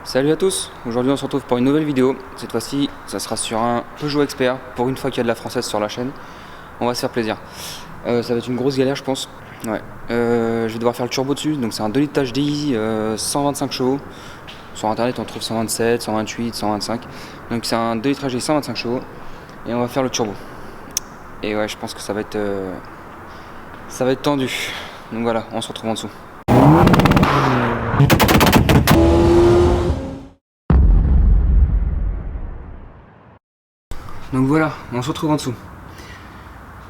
Salut à tous, aujourd'hui on se retrouve pour une nouvelle vidéo. Cette fois-ci, ça sera sur un Peugeot Expert. Pour une fois qu'il y a de la française sur la chaîne, on va se faire plaisir. Ça va être une grosse galère, je pense. Ouais. Je vais devoir faire le turbo dessus. Donc c'est un 2 litres HDI, 125 chevaux. Sur internet, on trouve 127, 128, 125. Donc c'est un 2 litres HDI 125 chevaux. Et on va faire le turbo. Et ouais, je pense que ça va être tendu. Donc voilà, on se retrouve en dessous. Donc voilà, on se retrouve en dessous.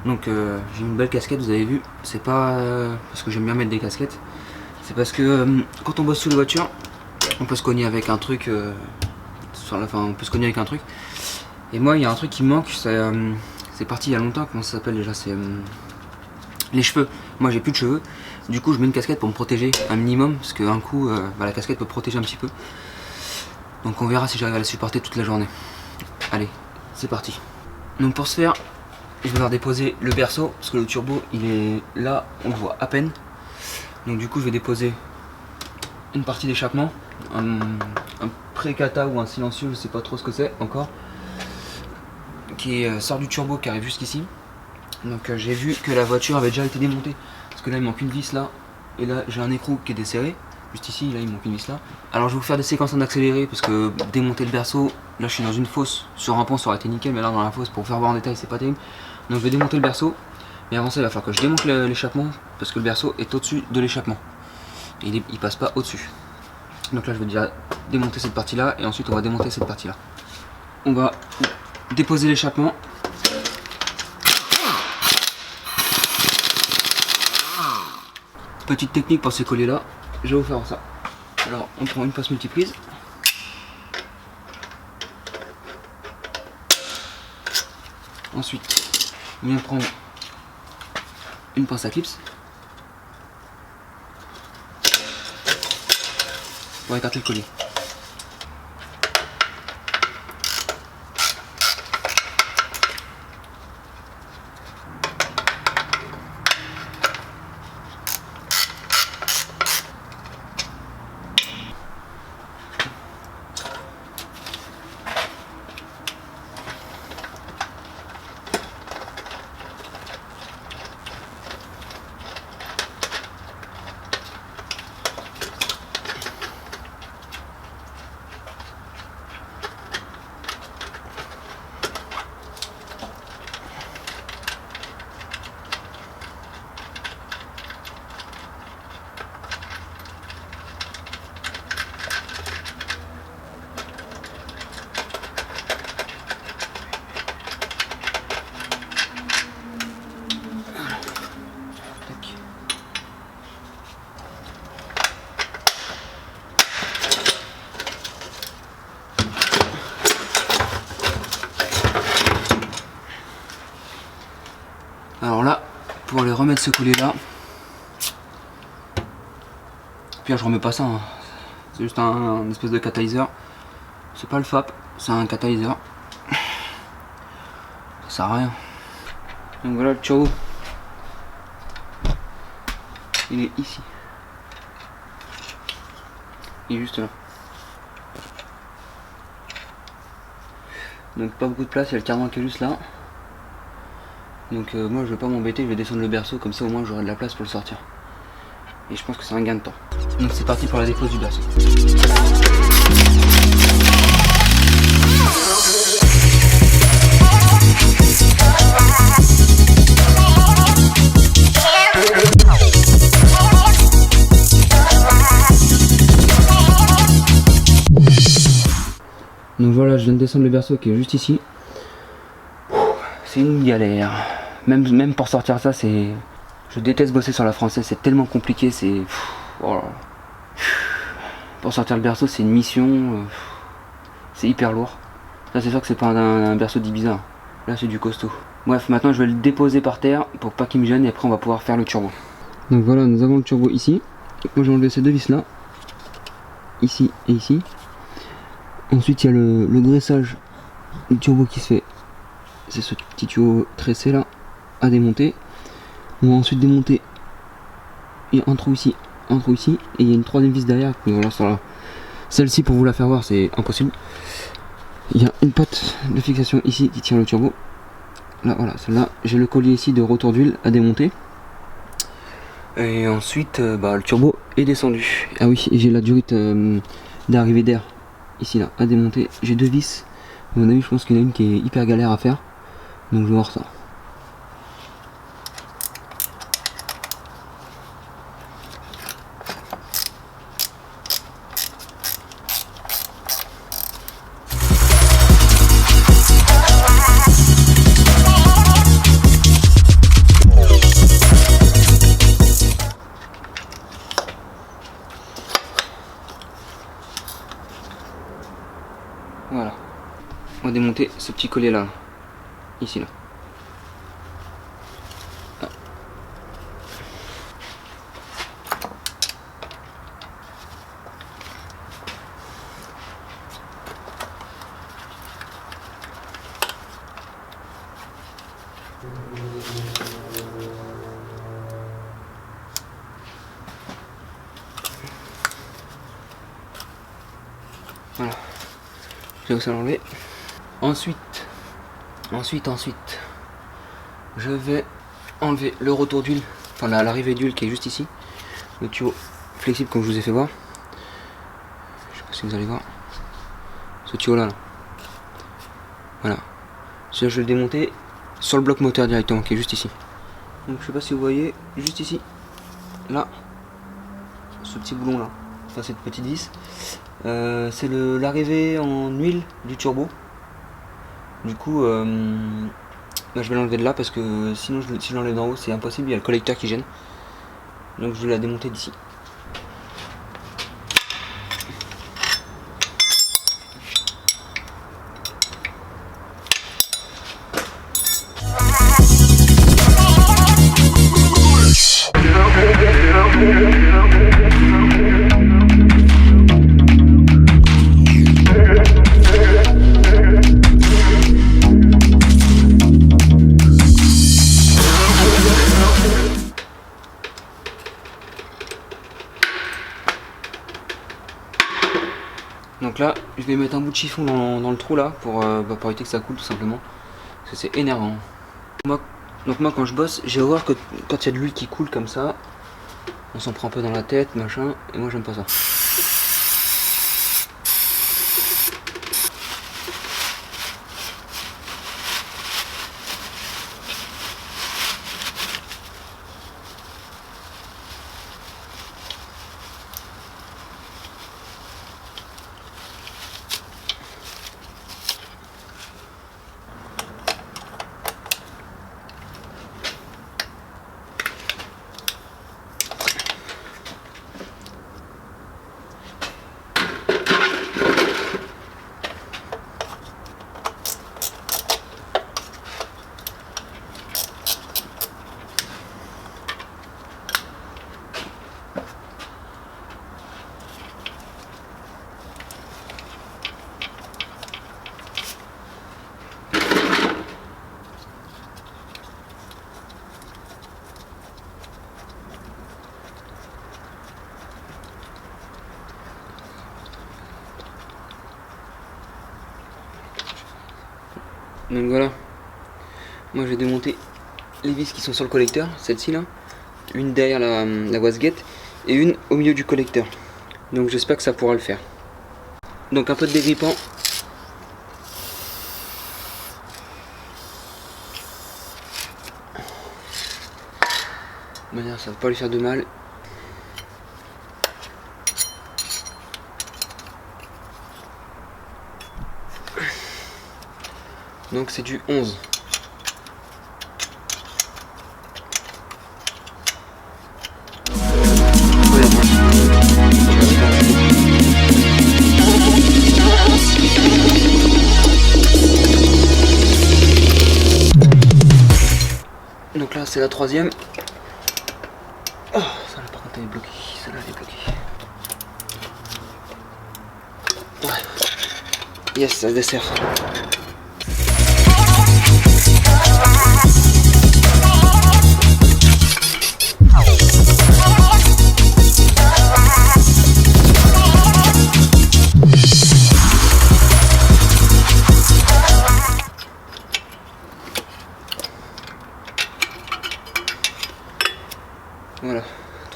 Donc j'ai une belle casquette, vous avez vu. C'est pas parce que j'aime bien mettre des casquettes. C'est parce que quand on bosse sous les voitures, on peut se cogner avec un truc. On peut se cogner avec un truc. Et moi, il y a un truc qui me manque. C'est parti il y a longtemps. Comment ça s'appelle déjà? C'est les cheveux. Moi, j'ai plus de cheveux. Du coup, je mets une casquette pour me protéger un minimum. Parce qu'un coup, la casquette peut protéger un petit peu. Donc on verra si j'arrive à la supporter toute la journée. Allez, c'est parti. Donc pour ce faire, je vais devoir déposer le berceau parce que le turbo il est là, on le voit à peine. Donc du coup je vais déposer une partie d'échappement, un pré-cata ou un silencieux, je sais pas trop ce que c'est encore, qui sort du turbo, qui arrive jusqu'ici. Donc j'ai vu que la voiture avait déjà été démontée parce que là il manque une vis là, et là j'ai un écrou qui est desserré. Juste ici, là il manque une vis là. Alors je vais vous faire des séquences en accéléré parce que démonter le berceau, là je suis dans une fosse, sur un pont ça aurait été nickel, mais là dans la fosse pour vous faire voir en détail c'est pas terrible. Donc je vais démonter le berceau, mais avant ça il va falloir que je démonte l'échappement parce que le berceau est au-dessus de l'échappement. Et il passe pas au-dessus. Donc là je vais déjà démonter cette partie là et ensuite on va démonter cette partie là. On va déposer l'échappement. Petite technique pour se coller là. Je vais vous faire ça. Alors on prend une passe multiprise. Ensuite on vient prendre une pince à clips pour écarter le collier. Alors là, pour aller remettre ce collier là, puis je remets pas ça, hein. C'est juste un espèce de catalyseur. C'est pas le FAP, c'est un catalyseur. Ça sert à rien. Donc voilà le turbo. Il est ici. Il est juste là. Donc pas beaucoup de place, il y a le cardan qui est juste là. Donc moi je vais pas m'embêter, je vais descendre le berceau, comme ça au moins j'aurai de la place pour le sortir. Et je pense que c'est un gain de temps. Donc c'est parti pour la dépose du berceau. Donc voilà, je viens de descendre le berceau qui est juste ici. C'est une galère. Même pour sortir ça, c'est... Je déteste bosser sur la française, c'est tellement compliqué, c'est... Oh là. Pour sortir le berceau, c'est une mission. C'est hyper lourd. Ça c'est sûr que c'est pas un berceau d'Ibiza. Là c'est du costaud. Bref, maintenant je vais le déposer par terre pour pas qu'il me gêne et après on va pouvoir faire le turbo. Donc voilà, nous avons le turbo ici. Moi j'ai enlevé ces deux vis là. Ici et ici. Ensuite il y a le graissage du turbo qui se fait. C'est ce petit tuyau tressé là à démonter. On va ensuite démonter. Il y a un trou ici, et il y a une troisième vis derrière. Voilà, Celle-ci, pour vous la faire voir, c'est impossible. Il y a une patte de fixation ici qui tient le turbo. Là, voilà, celle-là. J'ai le collier ici de retour d'huile à démonter. Et ensuite, le turbo est descendu. Ah oui, j'ai la durite d'arrivée d'air ici là à démonter. J'ai 2 vis. À mon avis, je pense qu'il y en a une qui est hyper galère à faire. Donc je vais voir ça. Voilà. On va démonter ce petit collier là. Ici là. Ah. Voilà. Je vais aussi l'enlever. Ensuite, je vais enlever le retour d'huile, enfin l'arrivée d'huile qui est juste ici. Le tuyau flexible comme je vous ai fait voir. Je sais pas si vous allez voir. Ce tuyau là. Voilà. Celui-là je vais le démonter sur le bloc moteur directement qui est juste ici. Donc je sais pas si vous voyez, juste ici. Là. Ce petit boulon là. Enfin cette petite vis. C'est l'arrivée en huile du turbo. Du coup, je vais l'enlever de là parce que sinon, si je l'enlève d'en haut, c'est impossible. Il y a le collecteur qui gêne. Donc, je vais la démonter d'ici. Donc là, je vais mettre un bout de chiffon dans le trou là pour éviter que ça coule tout simplement. Parce que c'est énervant. Moi quand je bosse, j'ai horreur que quand il y a de l'huile qui coule comme ça, on s'en prend un peu dans la tête, machin, et moi j'aime pas ça. Donc voilà, moi j'ai démonté les vis qui sont sur le collecteur, celle-ci là, une derrière la wasguette et une au milieu du collecteur. Donc j'espère que ça pourra le faire. Donc un peu de dégrippant. De manière ça va pas lui faire de mal. Donc c'est du 11. Donc là c'est la troisième. Oh, ça là par contre elle est bloquée. Celle-là elle est bloquée. Ouais. Yes, ça se dessert.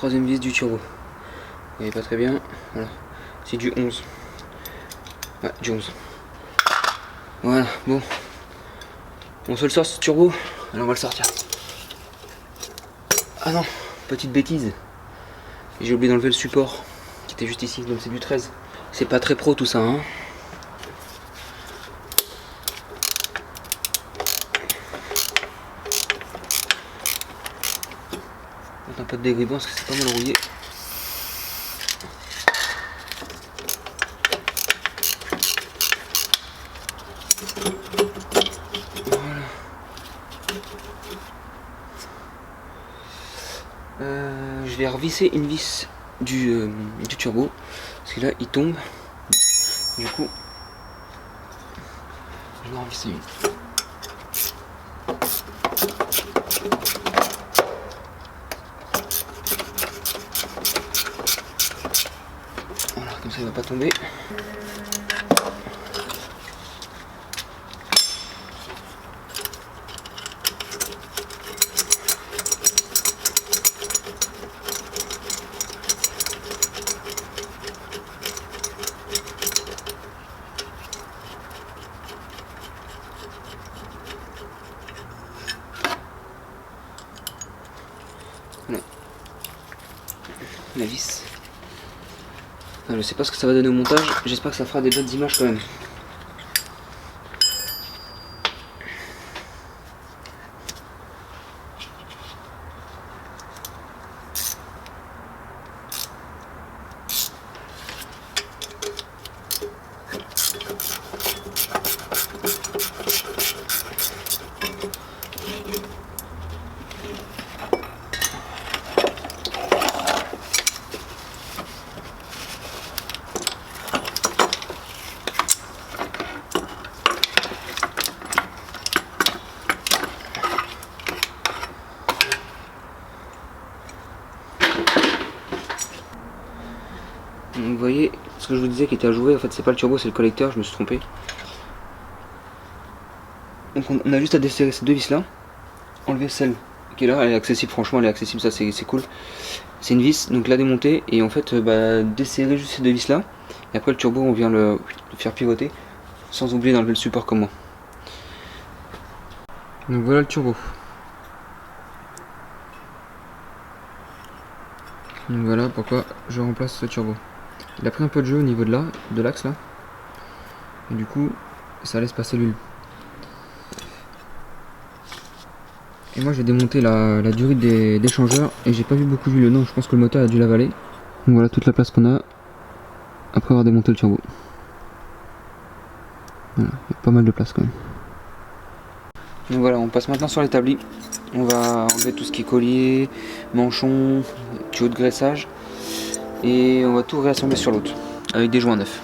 troisième vis du turbo. Vous voyez pas très bien. Voilà. C'est du 11. Ouais, du 11. Voilà, bon. On se le sort ce turbo. Alors on va le sortir. Ah non, petite bêtise. J'ai oublié d'enlever le support qui était juste ici, donc c'est du 13. C'est pas très pro tout ça, hein. Un peu de dégrippant parce que c'est pas mal rouillé. Voilà. Je vais revisser une vis du turbo parce que là il tombe. Du coup, je vais en revisser une. Voilà, comme ça il va pas tomber. Voilà. La vis. Je sais pas ce que ça va donner au montage, j'espère que ça fera des bonnes images quand même. Donc vous voyez, ce que je vous disais qui était à jouer, en fait c'est pas le turbo, c'est le collecteur, je me suis trompé. Donc on a juste à desserrer ces deux vis là, enlever celle qui est là, elle est accessible, franchement elle est accessible, ça c'est cool. C'est une vis, donc la démonter et en fait desserrer juste ces deux vis là. Et après le turbo on vient le faire pivoter, sans oublier d'enlever le support comme moi. Donc voilà le turbo. Donc voilà pourquoi je remplace ce turbo. Il a pris un peu de jeu au niveau de l'axe là. Et du coup ça laisse passer l'huile. Et moi j'ai démonté la durite des changeurs et j'ai pas vu beaucoup d'huile dedans, je pense que le moteur a dû l'avaler. Donc voilà toute la place qu'on a après avoir démonté le turbo. Voilà, il y a pas mal de place quand même. Donc voilà, on passe maintenant sur l'établi. On va enlever tout ce qui est collier, manchon, tuyau de graissage. Et on va tout réassembler sur l'autre avec des joints neufs.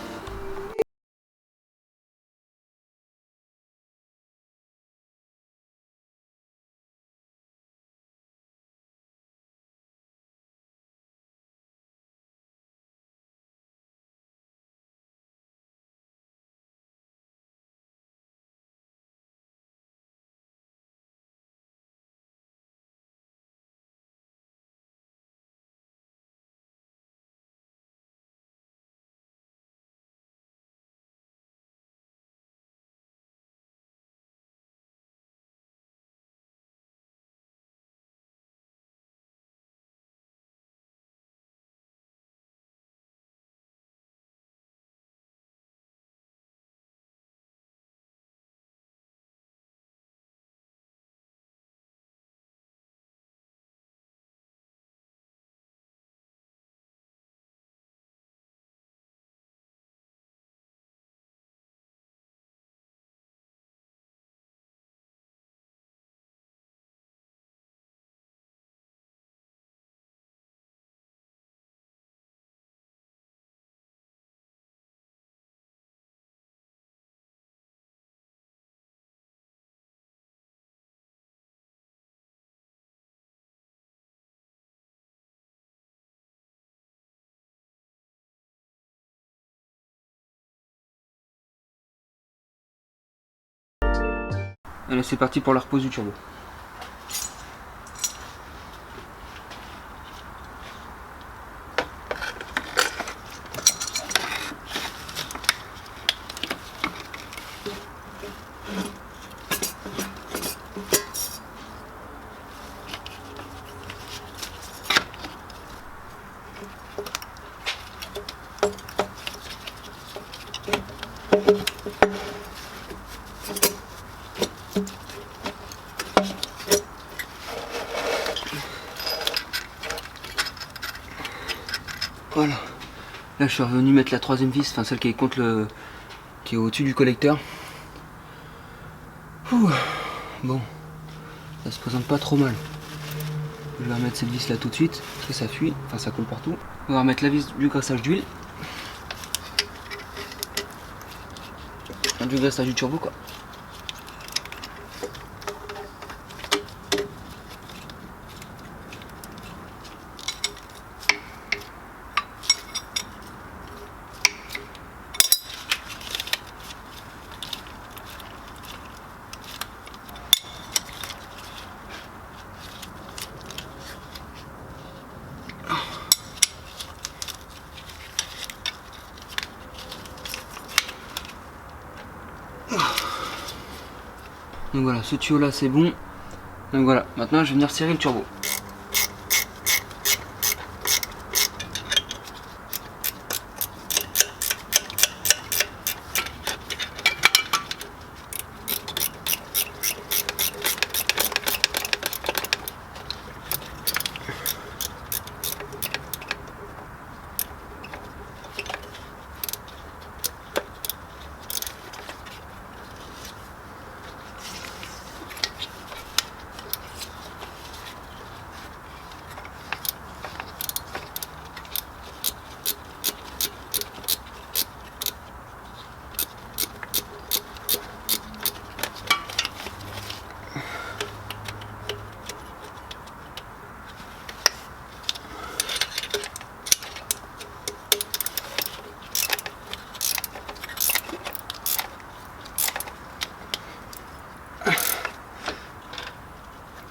Allez, c'est parti pour la repose du turbo. Voilà. Là je suis revenu mettre la troisième vis, enfin celle qui est contre le. Qui est au-dessus du collecteur. Ouh. Bon. Ça se présente pas trop mal. Je vais remettre cette vis là tout de suite, parce que ça fuit, enfin ça coule partout. On va remettre la vis du graissage d'huile. Du graissage du turbo quoi. Donc voilà, ce tuyau là c'est bon. Donc voilà, maintenant je vais venir serrer le turbo.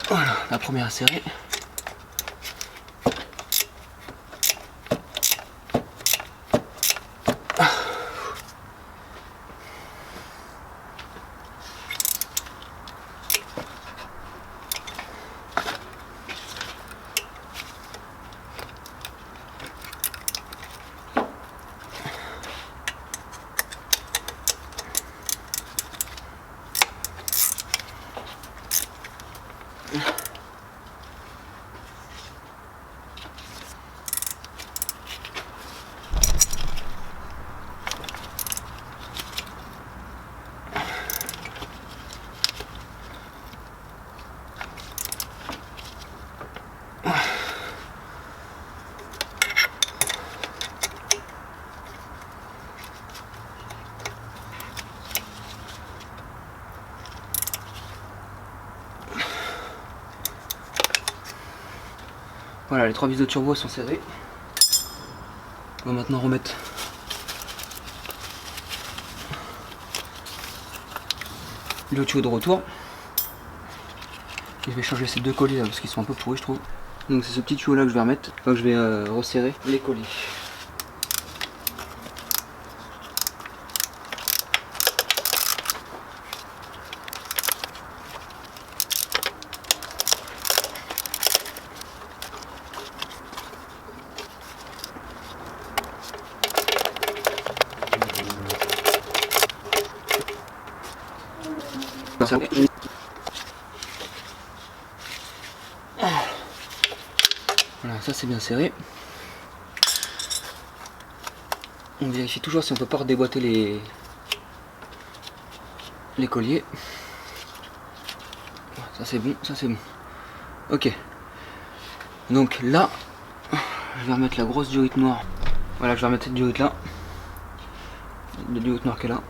Voilà, la première serrée. Voilà, les trois vis de turbo sont serrées. On va maintenant remettre le tuyau de retour. Et je vais changer ces deux colliers là parce qu'ils sont un peu pourris je trouve. Donc c'est ce petit tuyau là que je vais remettre. Enfin, que je vais resserrer les colliers. Voilà, ça c'est bien serré. On vérifie toujours si on peut pas redéboîter les colliers. Ça c'est bon, ça c'est bon. Ok. Donc là, je vais remettre la grosse diorite noire. Voilà, je vais remettre cette diorite là. La diorite noire qui est là.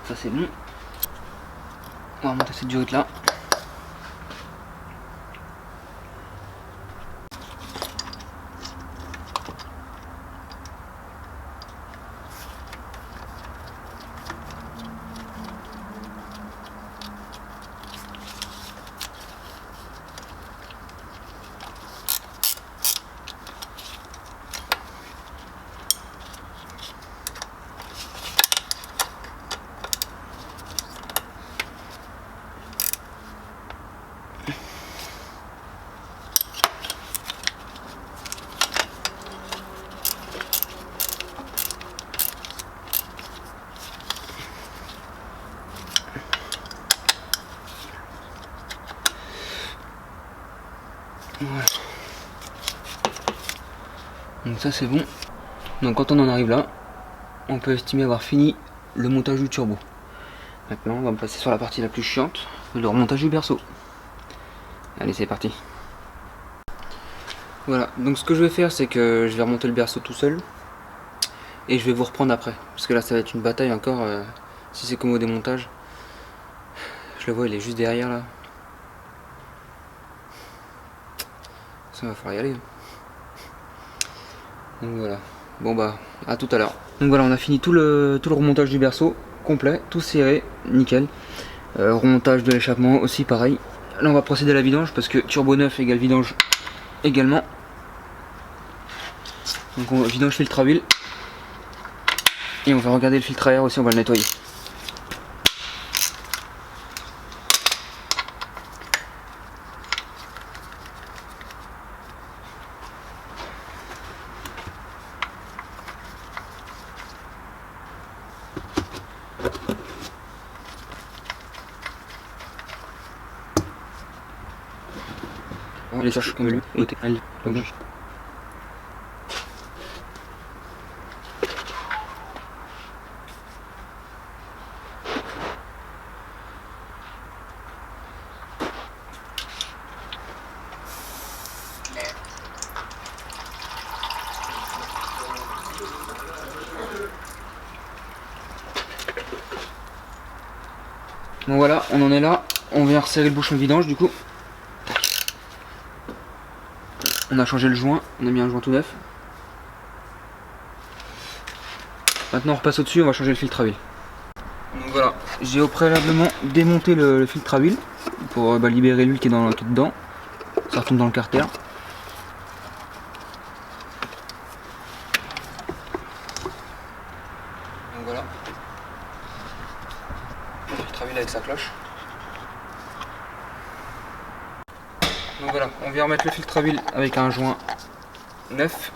Ça c'est bon. On va remonter cette durite là. Voilà. Donc ça c'est bon. Donc quand on en arrive là, on peut estimer avoir fini le montage du turbo. Maintenant on va me passer sur la partie la plus chiante, le remontage du berceau. Allez c'est parti. Voilà, donc ce que je vais faire c'est que je vais remonter le berceau tout seul. Et je vais vous reprendre après. Parce que là ça va être une bataille encore. Si c'est comme au démontage. Je le vois, il est juste derrière là. Ça va falloir y aller. Donc voilà. Bon bah, à tout à l'heure. Donc voilà, on a fini tout le remontage du berceau. Complet, tout serré, nickel. Remontage de l'échappement aussi pareil. Là on va procéder à la vidange parce que turbo neuf égale vidange également. Donc on vidange filtre à huile. Et on va regarder le filtre à air aussi, on va le nettoyer. Les cherche comme lui, côté. Bon voilà, on en est là. On vient resserrer le bouchon de vidange du coup. On a changé le joint, on a mis un joint tout neuf. Maintenant on repasse au-dessus, on va changer le filtre à huile. Donc voilà, j'ai au préalablement démonté le filtre à huile pour libérer l'huile qui est dedans. Ça retourne dans le carter. Donc voilà. Le filtre à huile avec sa cloche. Donc voilà, on vient remettre le filtre à huile avec un joint neuf.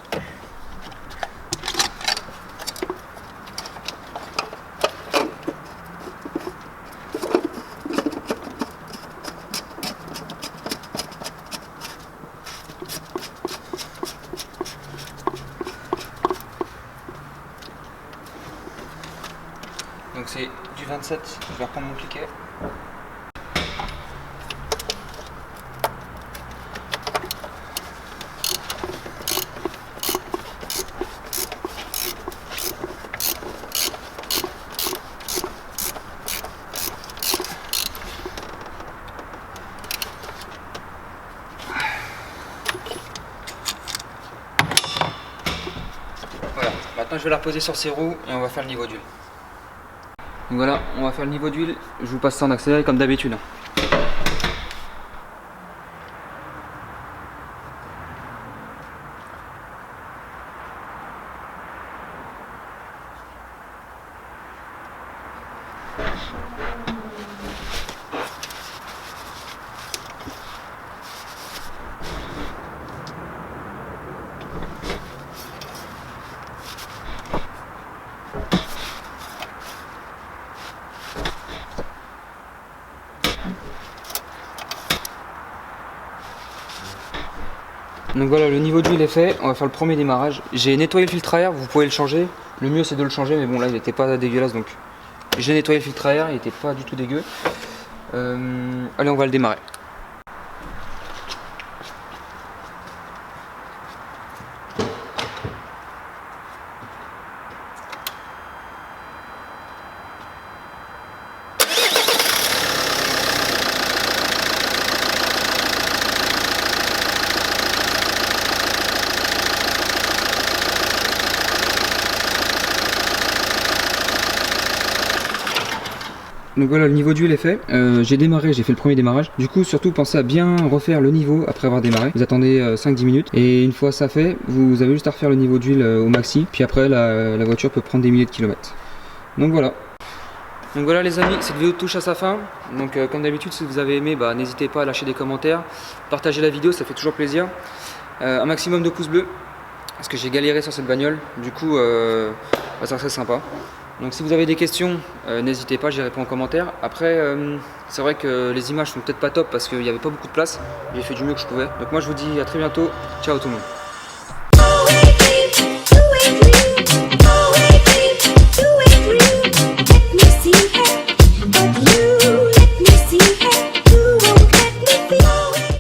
Donc c'est du 27, je vais reprendre mon cliquet. Voilà, maintenant je vais la reposer sur ses roues et on va faire le niveau d'huile. Donc voilà, on va faire le niveau d'huile, je vous passe ça en accéléré comme d'habitude. Donc voilà, le niveau d'huile est fait, on va faire le premier démarrage. J'ai nettoyé le filtre à air, vous pouvez le changer. Le mieux c'est de le changer, mais bon là il n'était pas dégueulasse donc j'ai nettoyé le filtre à air, il n'était pas du tout dégueu. Allez, on va le démarrer. Donc voilà, le niveau d'huile est fait. J'ai démarré, j'ai fait le premier démarrage. Du coup, surtout pensez à bien refaire le niveau après avoir démarré. Vous attendez 5-10 minutes et une fois ça fait, vous avez juste à refaire le niveau d'huile au maxi. Puis après, la voiture peut prendre des milliers de kilomètres. Donc voilà. Donc voilà les amis, cette vidéo touche à sa fin. Donc comme d'habitude, si vous avez aimé, n'hésitez pas à lâcher des commentaires. Partagez la vidéo, ça fait toujours plaisir. Un maximum de pouces bleus. Parce que j'ai galéré sur cette bagnole. Du coup, ça serait sympa. Donc si vous avez des questions, n'hésitez pas, j'y réponds en commentaire. Après, c'est vrai que les images sont peut-être pas top parce qu'il n'y avait pas beaucoup de place. J'ai fait du mieux que je pouvais. Donc moi je vous dis à très bientôt. Ciao tout le monde.